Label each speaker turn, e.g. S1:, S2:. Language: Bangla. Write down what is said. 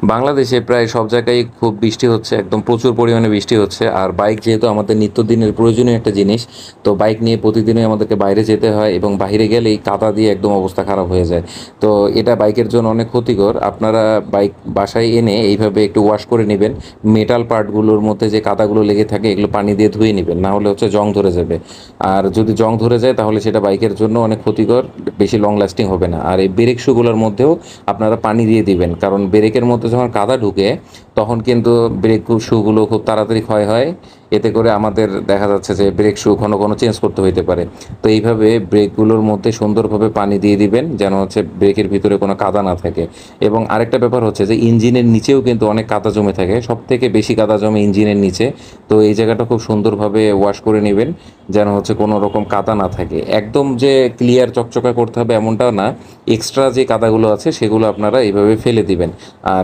S1: বাংলাদেশে প্রায় সব জায়গায় খুব বৃষ্টি হচ্ছে, একদম প্রচুর পরিমাণে বৃষ্টি হচ্ছে। আর বাইক যেহেতু আমাদের নিত্যদিনের প্রয়োজনীয় একটা জিনিস, তো বাইক নিয়ে প্রতিদিনই আমাদেরকে বাইরে যেতে হয় এবং বাইরে গেলেই কাদা দিয়ে একদম অবস্থা খারাপ হয়ে যায়। তো এটা বাইকের জন্য অনেক ক্ষতিকর। আপনারা বাইক বাসায় এনে এইভাবে একটু ওয়াশ করে নেবেন। মেটাল পার্টগুলোর মধ্যে যে কাদাগুলো লেগে থাকে এগুলো পানি দিয়ে ধুয়ে নেবেন, না হলে হচ্ছে জং ধরে যাবে। আর যদি জং ধরে যায় তাহলে সেটা বাইকের জন্য অনেক ক্ষতিকর, বেশি লং লাস্টিং হবে না। আর এই ব্রেক শুগুলোর মধ্যেও আপনারা পানি দিয়ে দিবেন, কারণ ব্রেকের মধ্যে যখন কাদা ঢুকে তখন কিন্তু ব্রেক শুগুলো খুব তাড়াতাড়ি ক্ষয় হয়। এতে করে আমাদের দেখা যাচ্ছে যে ব্রেক শু ঘন ঘন চেঞ্জ করতে হইতে পারে। তো এইভাবে ব্রেকগুলোর মধ্যে সুন্দরভাবে পানি দিয়ে দিবেন, যেন হচ্ছে ব্রেকের ভিতরে কোনো কাদা না থাকে। এবং আরেকটা ব্যাপার হচ্ছে যে ইঞ্জিনের নিচেও কিন্তু অনেক কাদা জমে থাকে, সব থেকে বেশি কাদা জমে ইঞ্জিনের নিচে। তো এই জায়গাটা খুব সুন্দরভাবে ওয়াশ করে নেবেন, যেন হচ্ছে কোনো রকম কাদা না থাকে। একদম যে ক্লিয়ার চকচকা করতে হবে এমনটা না, এক্সট্রা যে কাদাগুলো আছে সেগুলো আপনারা এইভাবে ফেলে দিবেন। আর